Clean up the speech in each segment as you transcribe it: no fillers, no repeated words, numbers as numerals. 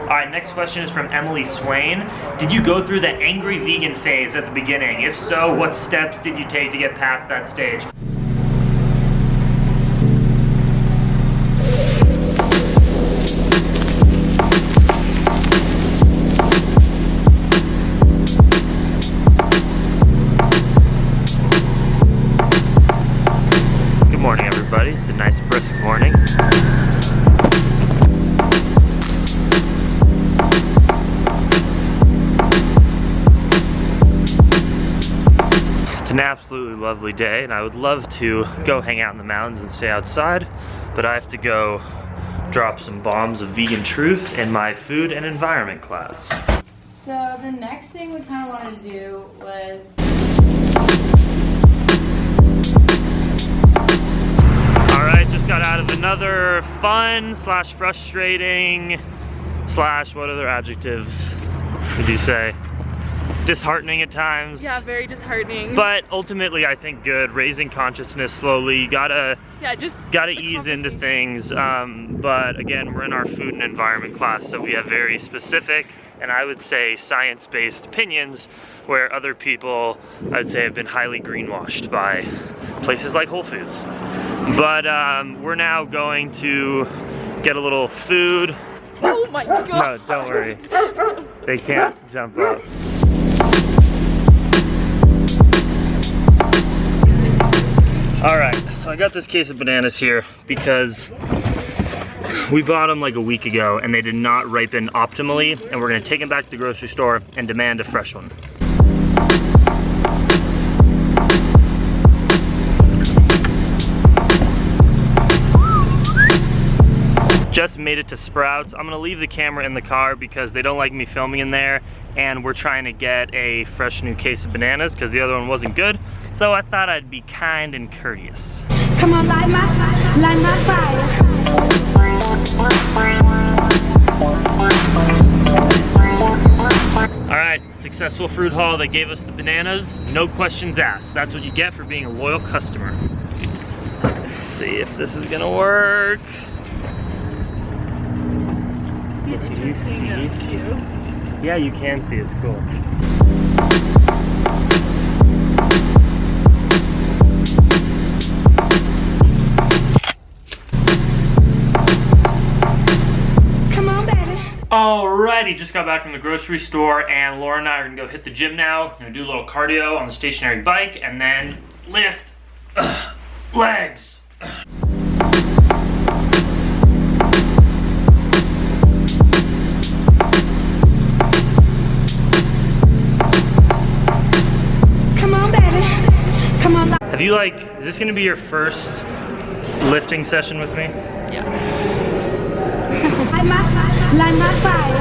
Alright, next question is from Emily Swain. Did you go through the angry vegan phase at the beginning? If so, what steps did you take to get past that stage? Good morning, everybody. It's a nice brisk morning. It's an absolutely lovely day, and I would love to go hang out in the mountains and stay outside, but I have to go drop some bombs of vegan truth in my food and environment class. So the next thing we kind of wanted to do was... Alright, just got out of another fun slash frustrating slash what other adjectives would you say? Disheartening at times. Yeah, very disheartening. But ultimately, I think good. Raising consciousness slowly. You gotta ease into things. But again, we're in our food and environment class, so we have very specific and I would say science-based opinions, where other people, I'd say, have been highly greenwashed by places like Whole Foods. But we're now going to get a little food. Oh my god! No, don't worry. They can't jump up. Alright, so I got this case of bananas here because we bought them like a week ago and they did not ripen optimally, and we're going to take them back to the grocery store and demand a fresh one. Just made it to Sprouts. I'm gonna leave the camera in the car because they don't like me filming in there, and we're trying to get a fresh new case of bananas because the other one wasn't good. So I thought I'd be kind and courteous. Come on, light my fire. Alright, successful fruit haul. They gave us the bananas, no questions asked. That's what you get for being a loyal customer. Let's see if this is gonna work. Can you see? Yeah, you can see. It's cool. Come on, baby. Alrighty, just got back from the grocery store, and Laura and I are gonna go hit the gym now. Gonna do a little cardio on the stationary bike, and then lift legs. Have you is this gonna be your first lifting session with me? Yeah. Light my fire.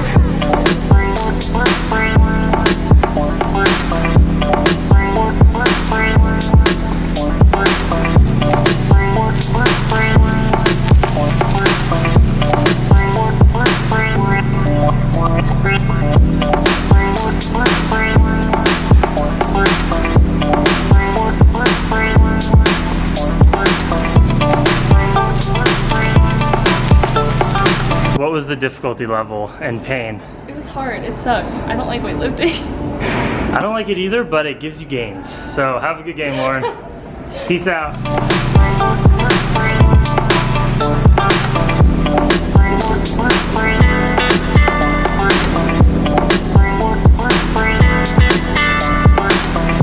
What was the difficulty level and pain? It was hard. It sucked. I don't like weightlifting. I don't like it either, but it gives you gains. So have a good game, Lauren. Peace out.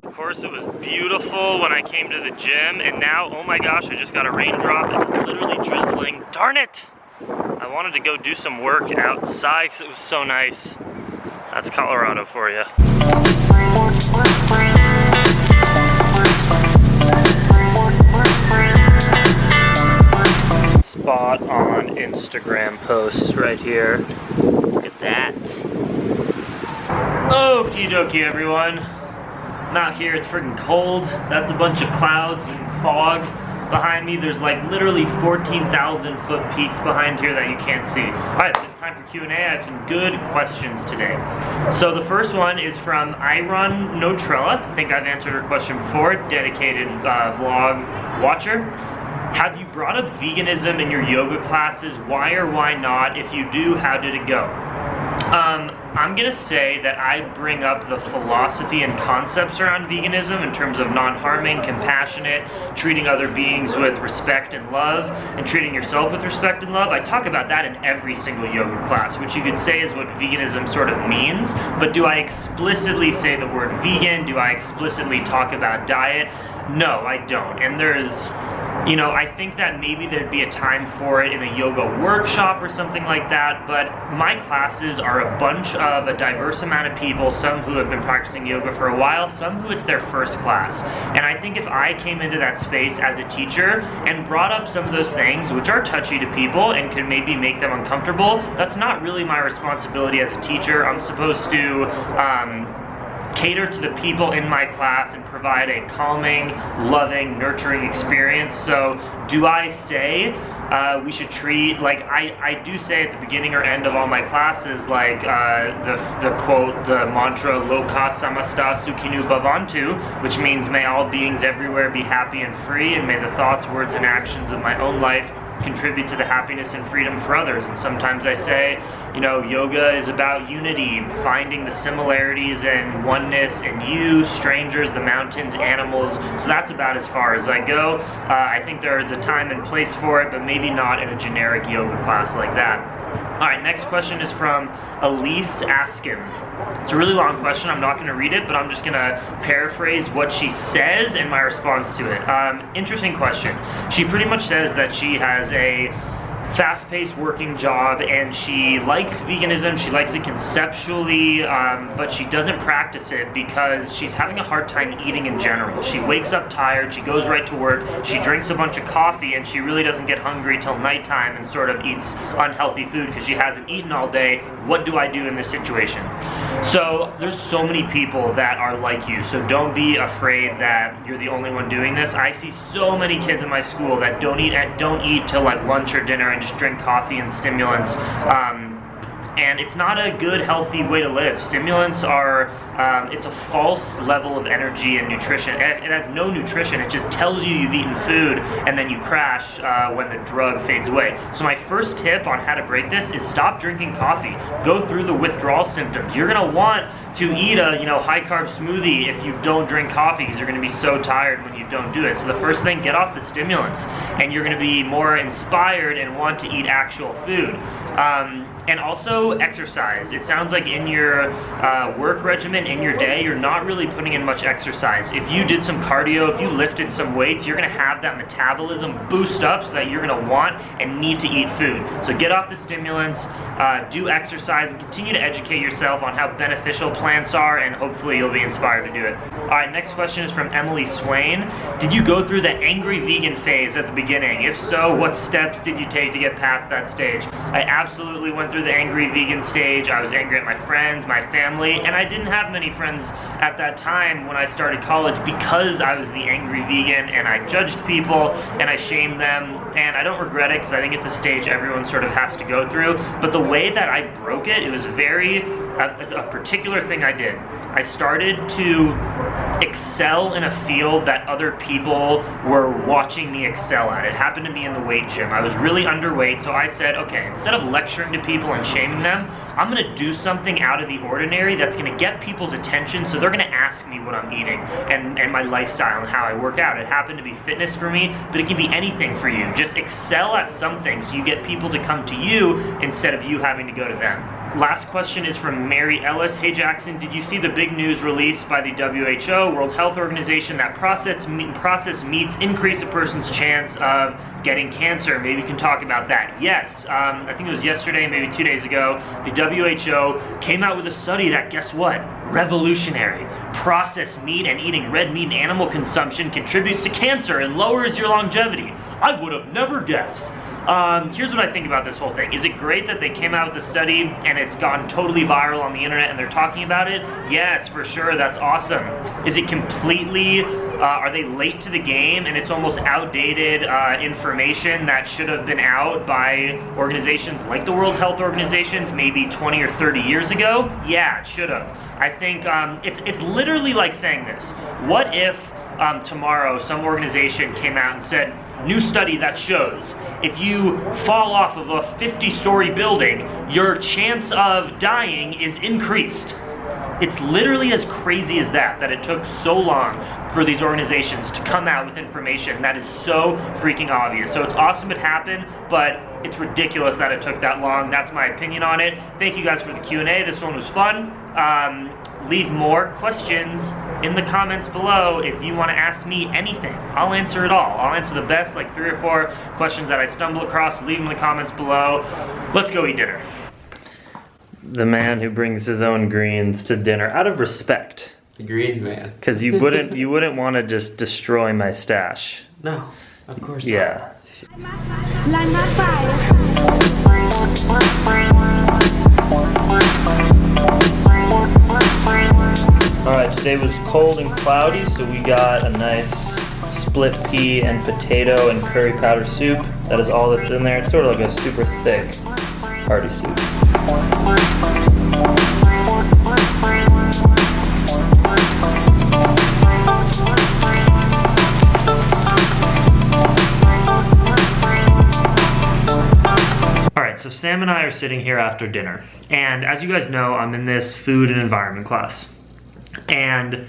Of course, it was beautiful when I came to the gym, and now, oh my gosh, I just got a raindrop and it's literally drizzling. Darn it! I wanted to go do some work outside because it was so nice. That's Colorado for you. Spot on Instagram posts right here. Look at that. Okie dokie, everyone. I'm out here, it's freaking cold. That's a bunch of clouds and fog. Behind me, there's like literally 14,000 foot peaks behind here that you can't see. All right, it's time for Q&A. I have some good questions today. So the first one is from Iron Notrella. I think I've answered her question before. Dedicated vlog watcher. Have you brought up veganism in your yoga classes? Why or why not? If you do, how did it go? I'm gonna say that I bring up the philosophy and concepts around veganism in terms of non-harming, compassionate, treating other beings with respect and love, and treating yourself with respect and love. I talk about that in every single yoga class, which you could say is what veganism sort of means, but do I explicitly say the word vegan? Do I explicitly talk about diet? No, I don't. And I think that maybe there'd be a time for it in a yoga workshop or something like that, but my classes are a bunch of a diverse amount of people, some who have been practicing yoga for a while, some who it's their first class. And I think if I came into that space as a teacher and brought up some of those things which are touchy to people and could maybe make them uncomfortable, that's not really my responsibility as a teacher. I'm supposed to cater to the people in my class and provide a calming, loving, nurturing experience. So do I say we should treat, I do say at the beginning or end of all my classes, the quote, the mantra, Loka samasta sukhinu bhavantu, which means may all beings everywhere be happy and free, and may the thoughts, words, and actions of my own life contribute to the happiness and freedom for others. And sometimes I say, yoga is about unity, finding the similarities and oneness in you, strangers, the mountains, animals. So that's about as far as I go. I think there is a time and place for it, but maybe not in a generic yoga class like that. All right, next question is from Elise Askin. It's a really long question. I'm not going to read it, but I'm just going to paraphrase what she says and my response to it. Interesting question. She pretty much says that she has a fast-paced working job and she likes veganism, she likes it conceptually, but she doesn't practice it because she's having a hard time eating in general. She wakes up tired, she goes right to work, she drinks a bunch of coffee, and she really doesn't get hungry till nighttime and sort of eats unhealthy food because she hasn't eaten all day. What do I do in this situation? So there's so many people that are like you, so don't be afraid that you're the only one doing this. I see so many kids in my school that don't eat till like lunch or dinner and just drink coffee and stimulants. And it's not a good, healthy way to live. Stimulants are, it's a false level of energy and nutrition. It has no nutrition. It just tells you you've eaten food, and then you crash when the drug fades away. So my first tip on how to break this is stop drinking coffee. Go through the withdrawal symptoms. You're gonna want to eat a high-carb smoothie if you don't drink coffee, because you're gonna be so tired when you don't do it. So the first thing, get off the stimulants, and you're gonna be more inspired and want to eat actual food. And also exercise. It sounds like in your work regimen, in your day, you're not really putting in much exercise. If you did some cardio, if you lifted some weights, you're gonna have that metabolism boost up so that you're gonna want and need to eat food. So get off the stimulants, do exercise, and continue to educate yourself on how beneficial plants are, and hopefully you'll be inspired to do it. All right, next question is from Emily Swain. Did you go through the angry vegan phase at the beginning? If so, what steps did you take to get past that stage? I absolutely went through the angry vegan stage. I was angry at my friends, my family, and I didn't have many friends at that time when I started college because I was the angry vegan, and I judged people and I shamed them, and I don't regret it because I think it's a stage everyone sort of has to go through. But the way that I broke it, it was a particular thing I did. I started to excel in a field that other people were watching me excel at. It happened to be in the weight gym. I was really underweight, so I said, okay, instead of lecturing to people and shaming them, I'm gonna do something out of the ordinary that's gonna get people's attention, so they're gonna ask me what I'm eating and my lifestyle and how I work out. It happened to be fitness for me, but it can be anything for you. Just excel at something so you get people to come to you instead of you having to go to them. Last question is from Mary Ellis. Hey Jackson, did you see the big news released by the WHO, World Health Organization, that processed meats increase a person's chance of getting cancer? Maybe you can talk about that. Yes, I think it was yesterday, maybe 2 days ago, the WHO came out with a study that, guess what? Revolutionary. Processed meat and eating red meat and animal consumption contributes to cancer and lowers your longevity. I would have never guessed. Here's what I think about this whole thing. Is it great that they came out with the study and it's gone totally viral on the internet and they're talking about it? Yes, for sure, that's awesome. Is it completely, are they late to the game and it's almost outdated information that should have been out by organizations like the World Health Organizations maybe 20 or 30 years ago? Yeah, it should have. I think it's literally like saying this. What if tomorrow some organization came out and said, new study that shows if you fall off of a 50-story building, your chance of dying is increased. It's literally as crazy as that it took so long for these organizations to come out with information that is so freaking obvious. So it's awesome it happened, but it's ridiculous that it took that long. That's my opinion on it. Thank you guys for the Q&A. This one was fun. Leave more questions in the comments below if you want to ask me anything. I'll answer it all. I'll answer the best, like 3 or 4 questions that I stumble across. Leave them in the comments below. Let's go eat dinner. The man who brings his own greens to dinner out of respect. The greens man. Because you wouldn't want to just destroy my stash. No, of course not. Yeah. Light my fire. Alright, today was cold and cloudy, so we got a nice split pea and potato and curry powder soup. That is all that's in there. It's sort of like a super thick hearty soup. Alright, so Sam and I are sitting here after dinner, and as you guys know, I'm in this food and environment class. And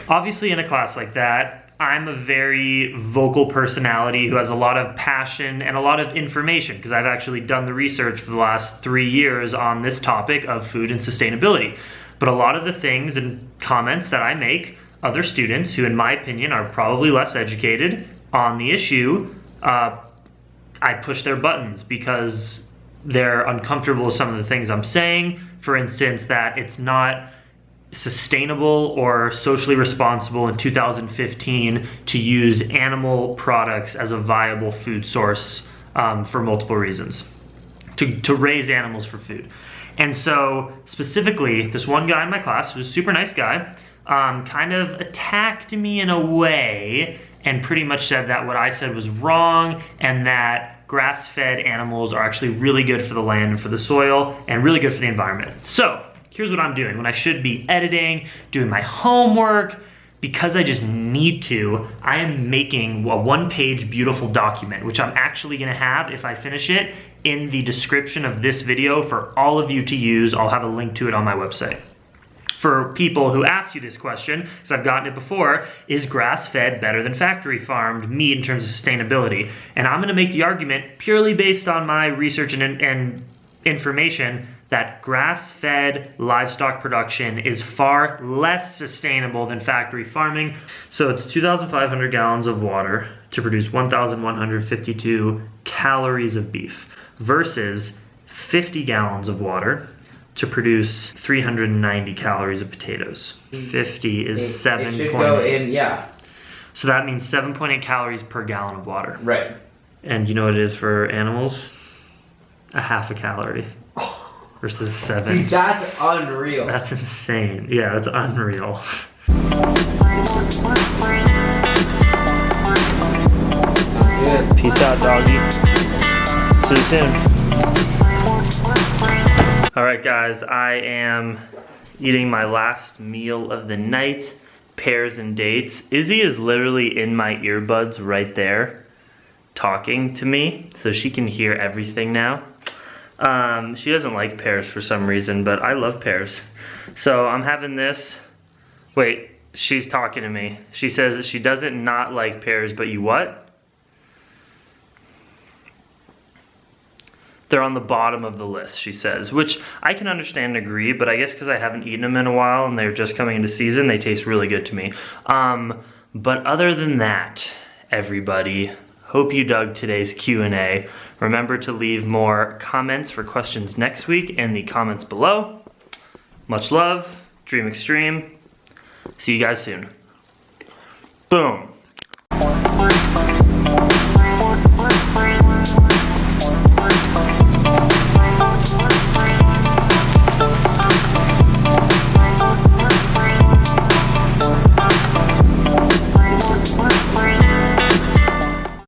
obviously in a class like that, I'm a very vocal personality who has a lot of passion and a lot of information, because I've actually done the research for the last 3 years on this topic of food and sustainability. But a lot of the things and comments that I make, other students who in my opinion are probably less educated on the issue, I push their buttons because they're uncomfortable with some of the things I'm saying. For instance, that it's not sustainable or socially responsible in 2015 to use animal products as a viable food source for multiple reasons, to raise animals for food. And so specifically, this one guy in my class, who's a super nice guy, kind of attacked me in a way and pretty much said that what I said was wrong, and that grass-fed animals are actually really good for the land and for the soil and really good for the environment. So here's what I'm doing when I should be editing, doing my homework. Because I just need to, I am making a 1-page beautiful document, which I'm actually gonna have, if I finish it, in the description of this video for all of you to use. I'll have a link to it on my website. For people who ask you this question, because I've gotten it before, is grass-fed better than factory-farmed meat in terms of sustainability? And I'm gonna make the argument purely based on my research and information that grass-fed livestock production is far less sustainable than factory farming. So it's 2,500 gallons of water to produce 1,152 calories of beef versus 50 gallons of water to produce 390 calories of potatoes. 50 is 7. It should go in, yeah. So that means 7.8 calories per gallon of water. Right. And you know what it is for animals? A half a calorie. Versus 7. See, that's unreal. That's insane. Yeah, that's unreal. Good. Peace out, doggy. See you soon. Alright guys, I am eating my last meal of the night. Pears and dates. Izzy is literally in my earbuds right there, talking to me, so she can hear everything now. She doesn't like pears for some reason, but I love pears. So I'm having this. Wait, she's talking to me. She says that she doesn't not like pears, but you what? They're on the bottom of the list, she says, which I can understand and agree, but I guess because I haven't eaten them in a while and they're just coming into season, they taste really good to me. But other than that, everybody, hope you dug today's Q&A. Remember to leave more comments for questions next week in the comments below. Much love, dream extreme. See you guys soon. Boom.